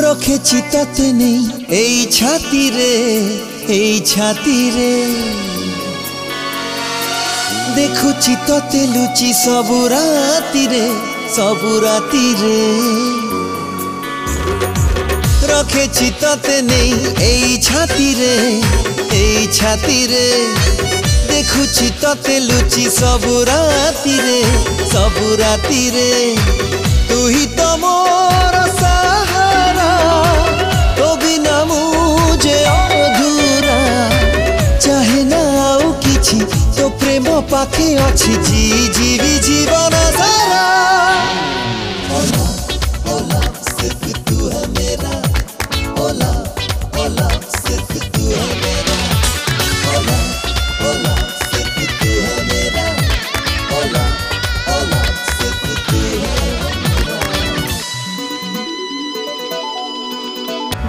रखेछि तते नहीं एई छाती रे देखुछि तते लुचि सबु राती रे रखेछि तते नहीं एई छाती रे देखुछि तते लुचि सबु राती रे तू ही तो मोर सहारा तो बिना मुझे अधूरा चाहे ना आउ किछि तो प्रेम पाखे अछि जीवी जीवन सारा ओला सिर्फ तू है मेरा ओला सिर्फ तू है मेरा ओला सिर्फ तू है मेरा ओला सिर्फ तू है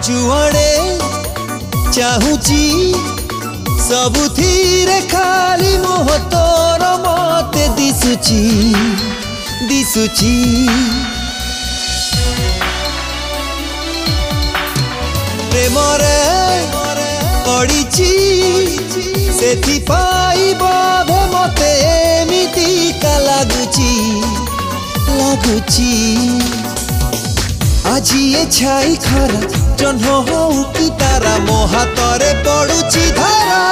जुआड़े चाहूची सबुथिरे खाली मोह तोर मते दिसुची प्रेमरे पड़ीची सेथि पाई बोधे मते एमिति का लागुची आजी ये छाई खरा जन्म हो कि तारा मो हाथ रे पड़ुची धारा।